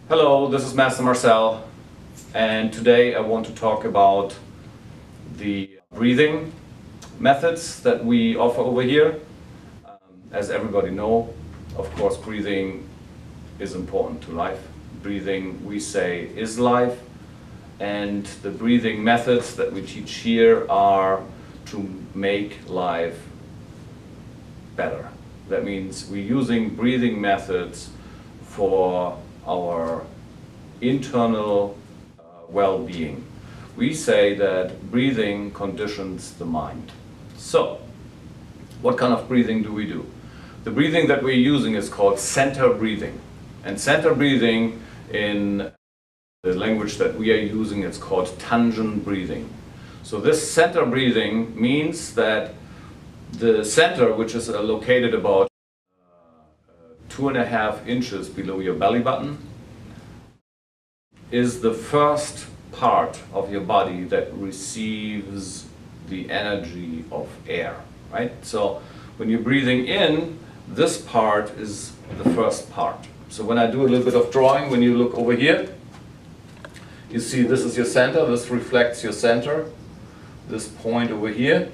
Hello, this is Master Marcel, and today I want to talk about the breathing methods that we offer over here. As everybody know, of course, breathing is important to life. Breathing, we say, is life, and the breathing methods that we teach here are to make life better. That means we're using breathing methods for our internal well-being. We say that breathing conditions the mind. So, what kind of breathing do we do? The breathing that we're using is called center breathing. And center breathing, in the language that we are using, it's called tangent breathing. So this center breathing means that the center, which is located about 2.5 inches below your belly button, is the first part of your body that receives the energy of air, right? So when you're breathing in, this part is the first part. So when I do a little bit of drawing, when you look over here, you see this is your center, this reflects your center. This point over here,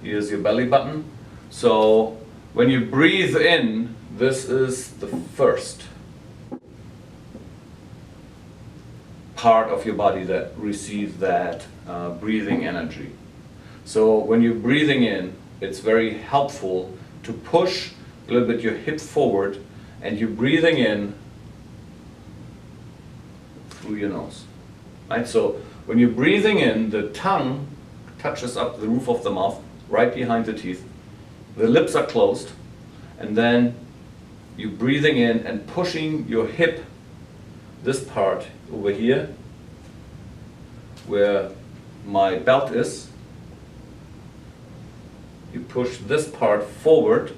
here's your belly button. So when you breathe in, this is the first part of your body that receives that breathing energy. So when you're breathing in, it's very helpful to push a little bit your hip forward, and you're breathing in through your nose. Right? So when you're breathing in, the tongue touches up the roof of the mouth, right behind the teeth. The lips are closed, and then you're breathing in and pushing your hip, this part over here, where my belt is. You push this part forward,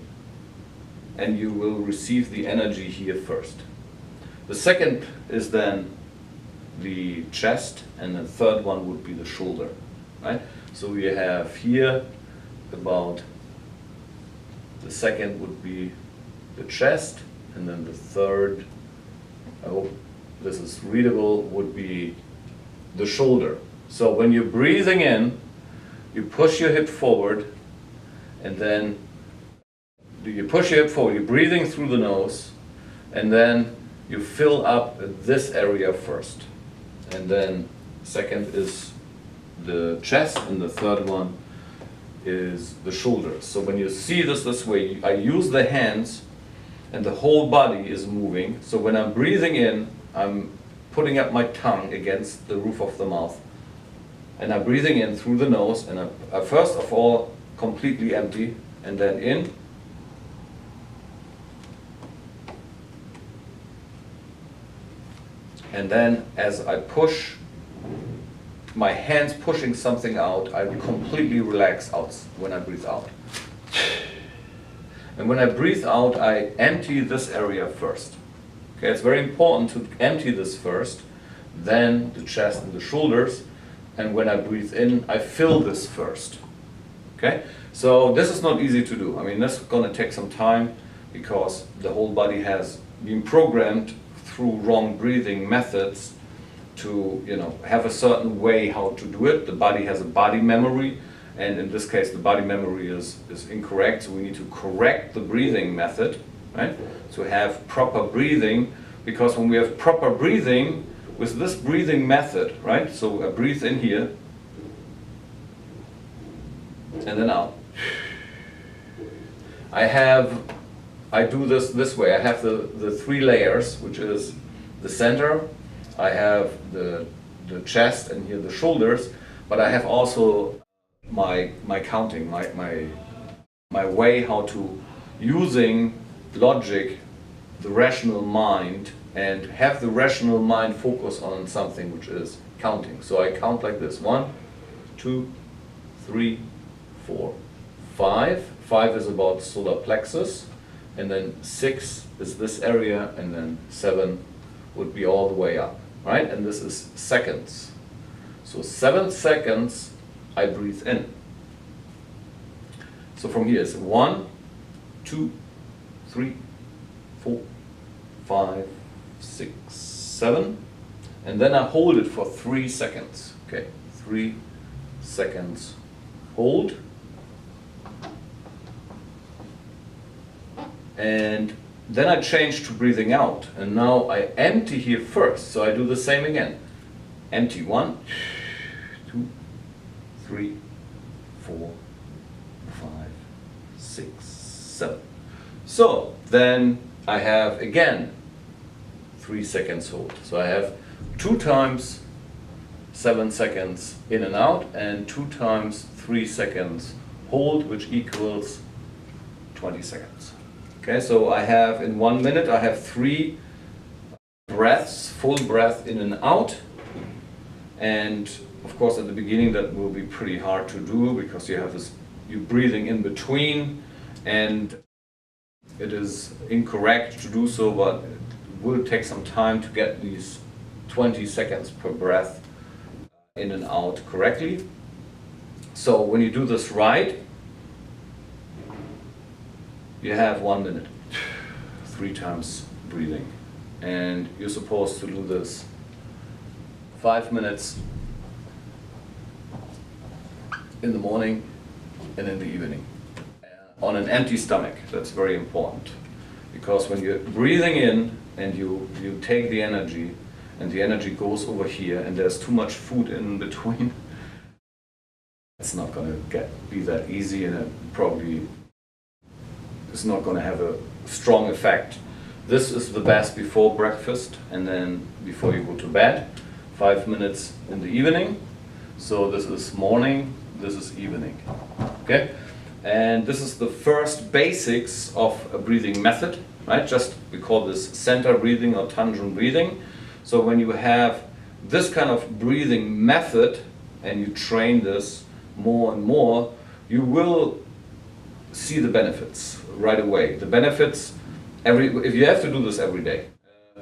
and you will receive the energy here first. The second is then the chest, and the third one would be the shoulder. Right? So we have here about, the second would be the chest, and then the third, I hope this is readable, would be the shoulder. So when you're breathing in, you push your hip forward, and then you push your hip forward, you're breathing through the nose, and then you fill up this area first. And then second is the chest, and the third one is the shoulder. So when you see this way, I use the hands, and the whole body is moving. So when I'm breathing in, I'm putting up my tongue against the roof of the mouth, and I'm breathing in through the nose, and I first of all completely empty, and then in, and then as I push, my hands pushing something out, I completely relax out when I breathe out. And when I breathe out, I empty this area first. Okay, it's very important to empty this first, then the chest and the shoulders, and when I breathe in, I fill this first. Okay, so this is not easy to do. I mean, this is going to take some time, because the whole body has been programmed through wrong breathing methods to, have a certain way how to do it. The body has a body memory, and in this case the body memory is incorrect, so we need to correct the breathing method, right? So have proper breathing, because when we have proper breathing with this breathing method, right? So I breathe in here, and then out. I do this way. I have the 3 layers, which is the center, I have the chest, and here the shoulders, but I have also my counting, my way how to, using logic, the rational mind, and have the rational mind focus on something, which is counting. So I count like this: 1, 2, 3, 4, 5. 5 is about solar plexus, and then 6 is this area, and then 7 would be all the way up, right? And this is seconds. So 7 seconds I breathe in. So from here it's 1, 2, 3, 4, 5, 6, 7, and then I hold it for 3 seconds. Okay, 3 seconds hold, and then I change to breathing out, and now I empty here first, so I do the same again. Empty, 1, 2, 3, 4, 5, 6, 7. So then I have again 3 seconds hold. So I have 2 times 7 seconds in and out, and 2 times 3 seconds hold, which equals 20 seconds. Okay, so I have in 1 minute, I have 3 breaths, full breath in and out. And of course at the beginning that will be pretty hard to do, because you have this, you're breathing in between, and it is incorrect to do so, but it will take some time to get these 20 seconds per breath in and out correctly. So when you do this right, you have 1 minute, 3 times breathing, and you're supposed to do this 5 minutes in the morning and in the evening on an empty stomach. That's very important, because when you're breathing in and you take the energy, and the energy goes over here, and there's too much food in between, it's not going to be that easy, and it probably is not going to have a strong effect. This is the best before breakfast, and then before you go to bed, 5 minutes in the evening. So this is morning, this is evening. Okay, and this is the first basics of a breathing method, right? Just we call this center breathing or tangent breathing. So when you have this kind of breathing method and you train this more and more, you will see the benefits right away. The benefits, if you have to do this every day,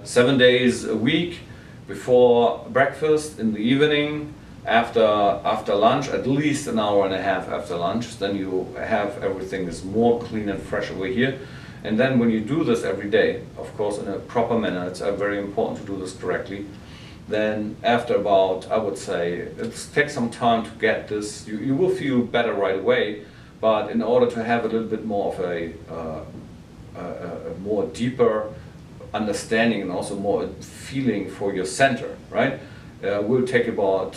7 days a week, before breakfast, in the evening, after lunch, at least an hour and a half after lunch, then you have everything is more clean and fresh over here. And then when you do this every day, of course in a proper manner, it's very important to do this correctly, then after about, I would say, it takes some time to get this, you will feel better right away. But in order to have a little bit more of a more deeper understanding and also more feeling for your center, right? Will take about,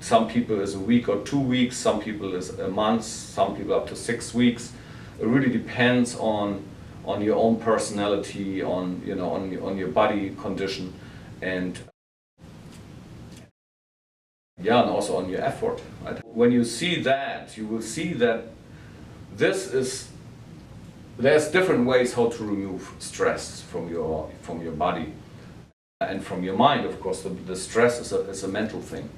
some people is a week or 2 weeks, some people is a month, some people up to 6 weeks. It really depends on your own personality, on your body condition, and yeah, and also on your effort, right? When you see that, you will see that there's different ways how to remove stress from your body and from your mind. Of course, the stress is a mental thing,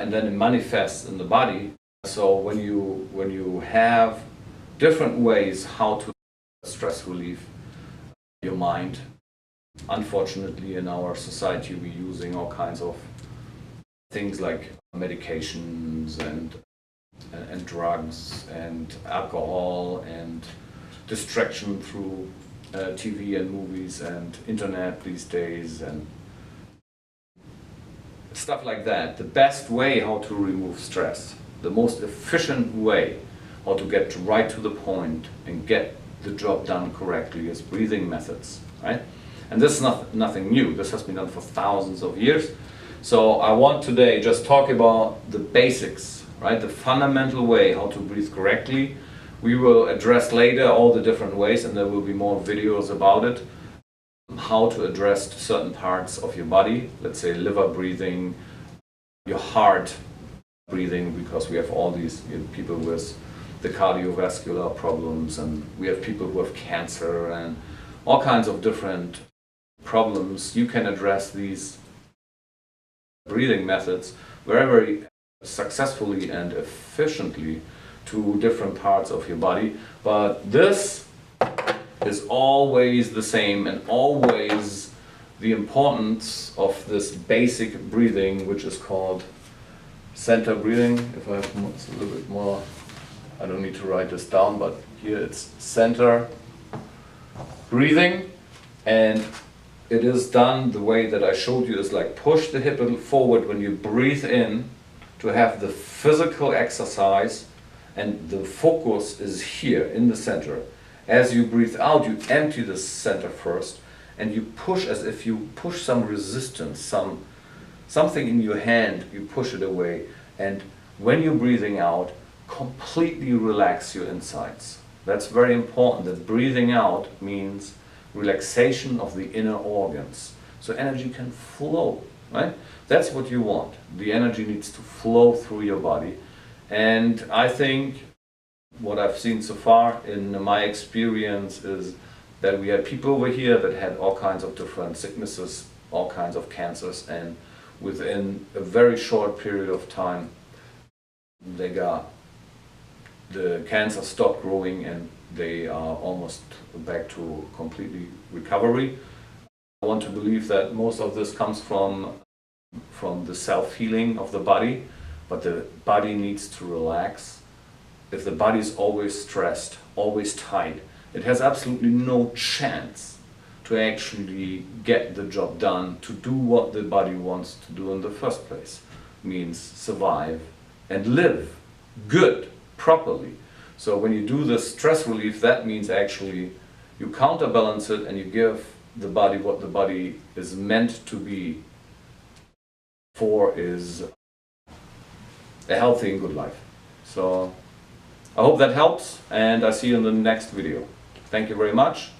and then it manifests in the body. So when you have different ways how to stress relief your mind, unfortunately in our society we're using all kinds of things like medications and drugs and alcohol and distraction through TV and movies and internet these days and stuff like that. The best way how to remove stress, the most efficient way how to get right to the point and get the job done correctly is breathing methods, right? And this is nothing new. This has been done for thousands of years. So I want today just talk about the basics, right? The fundamental way how to breathe correctly. We will address later all the different ways, and there will be more videos about it. How to address certain parts of your body, let's say liver breathing, your heart breathing, because we have all these people with the cardiovascular problems, and we have people who have cancer and all kinds of different problems. You can address these breathing methods very successfully and efficiently to different parts of your body, but this is always the same, and always the importance of this basic breathing, which is called center breathing. If I have it's a little bit more, I don't need to write this down, but here it's center breathing, and it is done the way that I showed you, is like push the hip a little forward when you breathe in to have the physical exercise, and the focus is here in the center. As you breathe out, you empty the center first and you push as if you push some resistance, something in your hand, you push it away, and when you're breathing out, completely relax your insides. That's very important, that breathing out means relaxation of the inner organs. So energy can flow, right? That's what you want. The energy needs to flow through your body. And I think what I've seen so far in my experience is that we had people over here that had all kinds of different sicknesses, all kinds of cancers, and within a very short period of time, the cancer stopped growing and they are almost back to completely recovery. I want to believe that most of this comes from the self-healing of the body, but the body needs to relax. If the body is always stressed, always tight, it has absolutely no chance to actually get the job done, to do what the body wants to do in the first place. Means survive and live good, properly. So when you do the stress relief, that means actually you counterbalance it and you give the body what the body is meant to be for, is a healthy and good life. So I hope that helps, and I see you in the next video. Thank you very much.